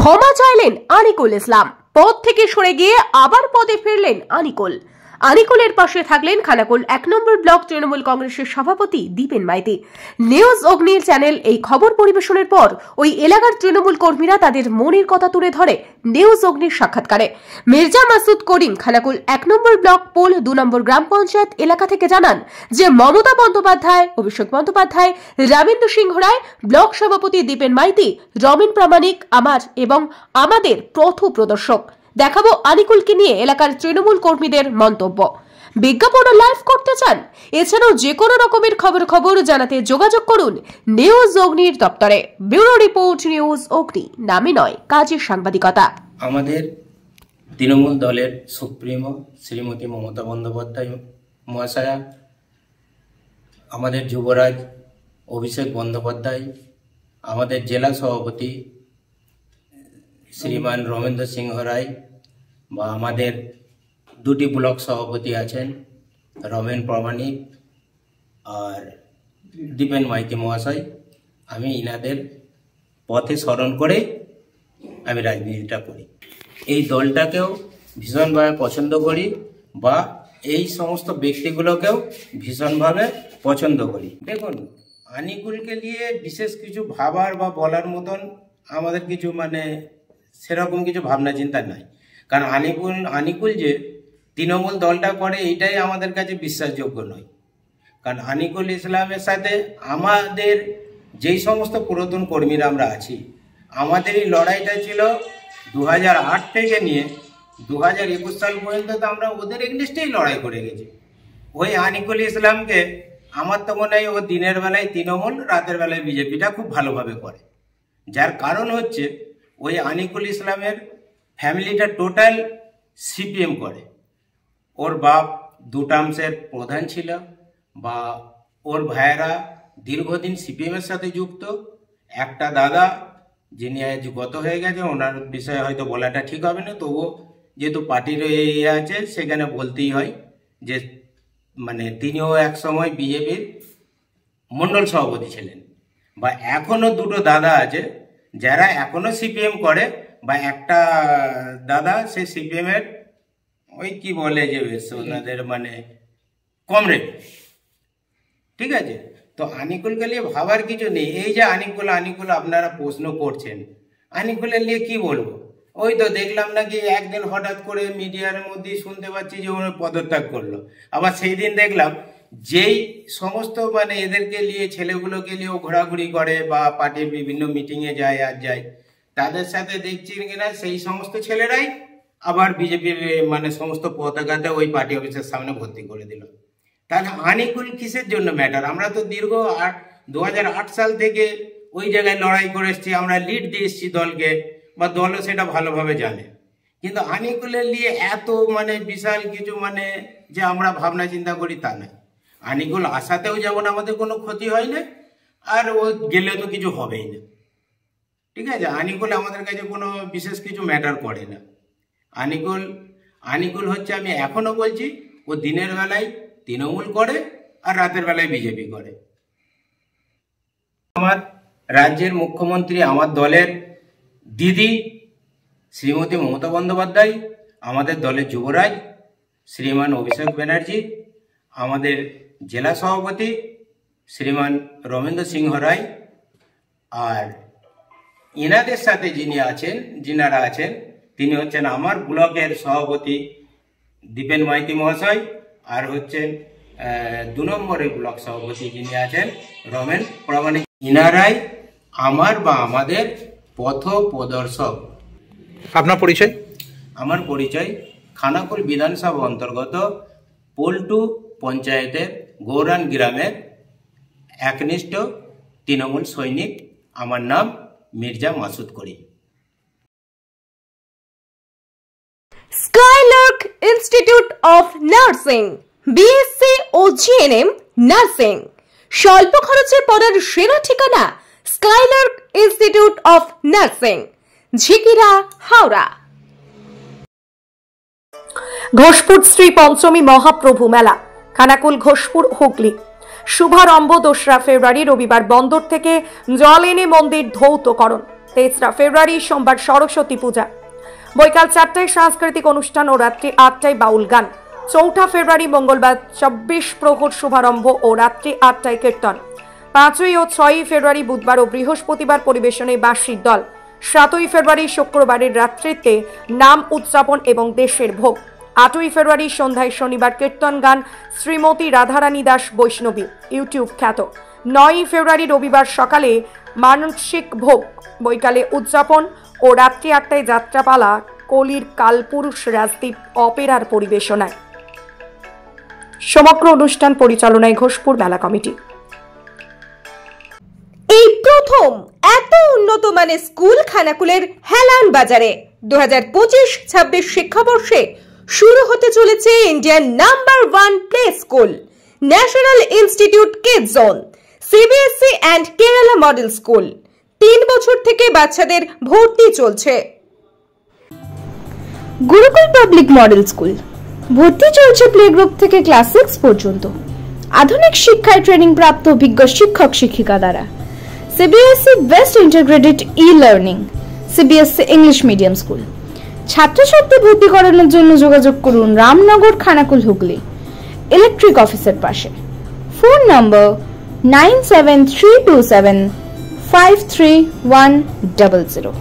ক্ষমা চাইলেন আনিকুল ইসলাম। পদ থেকে সরে গিয়ে আবার পদে ফিরলেন আনিকুল। আনিকুলের পাশে থাকলেন খানাকুল 1 নম্বর ব্লক তৃণমূল কংগ্রেসের সভাপতি দীপেন মাইতি। নিউজ অগ্নির চ্যানেল এই খবর পরিবেশনের পর ওই এলাকার তৃণমূল কর্মীরা তাদের মনের কথা তুলে ধরে নিউজ অগ্নির সাক্ষাৎকারে। মির্জা মাসুদ করিম খানাকুল 1 নম্বর ব্লক পোল 2 নম্বর গ্রাম পঞ্চায়েত এলাকা থেকে জানান যে মমতা বন্দ্যোপাধ্যায়, অভিষেক বন্দ্যোপাধ্যায়, রবীন্দ্র সিংহ রায়, ব্লক সভাপতি দীপেন মাইতি, রমেন প্রামাণিক আমার এবং আমাদের পথ প্রদর্শক। দেখাবো আনিকুলকে নিয়ে এলাকার তৃণমূল কর্মীদের মন্তব্য। বিজ্ঞাপন লাইভ করতে চান? এছাড়াও যে কোনো রকমের খবর জানাতে যোগাযোগ করুন নিউজ অগ্নির দপ্তরে। ব্যুরো রিপোর্ট, নিউজ অগ্নি, নামে নয় কাজের সাংবাদিকতা। আমাদের তৃণমূল দলের সুপ্রিমো শ্রীমতী মমতা বন্দ্যোপাধ্যায় মহাশয়া, আমাদের যুবরাজ অভিষেক বন্দ্যোপাধ্যায়, আমাদের জেলা সভাপতি শ্রীমান রমেন্দ্র সিংহ রায়, বা আমাদের দুটি ব্লক সভাপতি আছেন রমেন প্রামাণিক আর দীপেন মাইতি মহাশয়, আমি ইনাদের পথে স্মরণ করে আমি রাজনীতিটা করি। এই দলটাকেও ভীষণভাবে পছন্দ করি, বা এই সমস্ত ব্যক্তিগুলোকেও ভীষণভাবে পছন্দ করি। দেখুন, আনিকুলকে নিয়ে বিশেষ কিছু ভাবার বা বলার মতন আমাদের কিছু সেরকম কিছু ভাবনা চিন্তা নাই। কারণ আনিকুল যে তৃণমূল দলটা করে এইটাই আমাদের কাছে বিশ্বাসযোগ্য নয়। কারণ আনিকুল ইসলামের সাথে আমাদের যেই সমস্ত পুরাতন কর্মীরা আমরা আছি, আমাদের এই লড়াইটা ছিল 2008 থেকে নিয়ে 2021 সাল পর্যন্ত। তো আমরা ওদের এগেইনস্টেই লড়াই করে গেছি। ওই আনিকুল ইসলামকে আমার তো মনে হয় ও দিনের বেলায় তৃণমূল, রাতের বেলায় বিজেপিটা খুব ভালোভাবে করে। যার কারণ হচ্ছে ওই আনিকুল ইসলামের ফ্যামিলিটা টোটাল সিপিএম করে। ওর বাপ 2 টার্মসের প্রধান ছিল, বা ওর ভাইয়েরা দীর্ঘদিন সিপিএমের সাথে যুক্ত। একটা দাদা যিনি আজ গত হয়ে গেছে, ওনার বিষয়ে হয়তো বলাটা ঠিক হবে না, তবুও যেহেতু পার্টির ইয়ে আছে সেখানে বলতেই হয় যে তিনিও এক সময় বিজেপির মণ্ডল সভাপতি ছিলেন। বা এখনো 2টো দাদা আছে যারা এখনো সিপিএম করে, বা একটা দাদা সে সিপিএম এর ওই কি বলে যে ওনাদের কমরেড। ঠিক আছে, তো আনিকুলকে নিয়ে ভাবার কিছু নেই। এই যে আনিকুল আপনারা প্রশ্ন করছেন, আনিকুলের নিয়ে কি বলবো? ওই তো দেখলাম নাকি একদিন হঠাৎ করে মিডিয়ার মধ্যে শুনতে পাচ্ছি যে উনি পদত্যাগ করলো। আবার সেই দিন দেখলাম যেই সমস্ত এদেরকে নিয়ে, ছেলেগুলোকে নিয়ে ঘোরাঘুরি করে বা পার্টির বিভিন্ন মিটিংয়ে যায় তাদের সাথে দেখছি কিনা সেই সমস্ত ছেলেরাই আবার বিজেপির সমস্ত পতাকাতে ওই পার্টি অফিসের সামনে ভর্তি করে দিল। তাহলে আনিকুল কিসের জন্য ম্যাটার? আমরা তো দীর্ঘ 2008 সাল থেকে ওই জায়গায় লড়াই করে এসেছি, আমরা লিড দিয়ে এসেছি দলকে, বা দলও সেটা ভালোভাবে জানে। কিন্তু আনিকুলের নিয়ে এত বিশাল কিছু যে আমরা ভাবনা চিন্তা করি তা নয়। আনিকুল আসাতেও যেমন আমাদের কোনো ক্ষতি হয় না, আর ও গেলেও তো কিছু হবেই না। ঠিক আছে, আনিকুল আমাদের কাছে কোনো বিশেষ কিছু ম্যাটার করে না। আনিকুল হচ্ছে, আমি এখনো বলছি, ও দিনের বেলায় তৃণমূল করে আর রাতের বেলায় বিজেপি করে। আমার রাজ্যের মুখ্যমন্ত্রী, আমার দলের দিদি শ্রীমতী মমতা বন্দ্যোপাধ্যায়, আমাদের দলের যুবরাজ শ্রীমান অভিষেক ব্যানার্জি, আমাদের জেলা সভাপতি শ্রীমান রমেন্দ্র সিংহ রায়, আর এনাদের সাথে যিনারা আছেন তিনি হচ্ছেন আমার ব্লকের সভাপতি দীপেন মাইতি মহাশয়, আর হচ্ছেন 2 নম্বরের ব্লক সভাপতি যিনি আছেন রমেন প্রামাণিক। ইনারাই আমার বা আমাদের পথ প্রদর্শক। আপনার পরিচয়? আমার পরিচয় খানাকুল বিধানসভা অন্তর্গত পোল2 পঞ্চায়েতের গৌরান গ্রামের একনিষ্ঠ তৃণমূল সৈনিক। আমার নাম Mirza Masud Karim. Skylark Institute of Nursing, BSc ও জিএনএম নার্সিং। স্বল্প খরচে পড়ার সেরা ঠিকানা Skylark Institute of Nursing, Jhikira, Howrah. Ghoshpur Shri Panchami Mahaprabhu মেলা, খানাকুল, ঘোষপুর, হুগলি। শুভারম্ভ 2রা ফেব্রুয়ারি রবিবার বন্দর থেকে জল এনে মন্দির ধৌতকরণ। তেসরা ফেব্রুয়ারি সোমবার সরস্বতী পূজা, বৈকাল 4টায় সাংস্কৃতিক অনুষ্ঠান ও রাত্রি 8টায় বাউল গান। চৌঠা ফেব্রুয়ারি মঙ্গলবার 24 প্রহর শুভারম্ভ ও রাত্রি 8টায় কীর্তন। 5ই ও 6ই ফেব্রুয়ারি বুধবার ও বৃহস্পতিবার পরিবেশনে বাঁশির দল। 7ই ফেব্রুয়ারি শুক্রবারের রাত্রিতে নাম উদযাপন এবং দেশের ভোগ। 8ই ফেব্রুয়ারি সন্ধ্যায় শনিবার কীর্তন গান শ্রীমতী রাধারানী দাস বৈষ্ণবী, ইউটিউব খ্যাত। 9ই ফেব্রুয়ারি রবিবার সকালে মানসিক ভোগ, বৈকালে উদযাপন ও রাত্রি 8টায় যাত্রাপালা কলির কালপুরুষ রাজদীপ অপেরার পরিবেশনায়। সমগ্র অনুষ্ঠান পরিচালনায় ঘোষপুর মেলা কমিটি। এই প্রথম এত উন্নত মানের স্কুল খানাকুলের হেলান বাজারে 2025-26 শিক্ষাবর্ষে শুরু হতে চলেছে Indian number 1 play school, national institute kids zone, CBSE and Kerala model school. 3 বছর থেকে বাচ্চাদের ভর্তি চলছে। গুরুকুল পাবলিক মডেল স্কুল, ভর্তি চলছে প্লে গ্রুপ থেকে ক্লাস 6 পর্যন্ত। আধুনিক শিক্ষায় ট্রেনিং প্রাপ্ত অভিজ্ঞ শিক্ষক শিক্ষিকা দ্বারা। CBSE best integrated e-learning, CBSE English medium school. ছাত্রছাত্রী ভর্তি করানোর জন্য যোগাযোগ করুন রামনগর, খানাকুল, হুগলি, ইলেকট্রিক অফিসের পাশে। ফোন নম্বর 9732753100।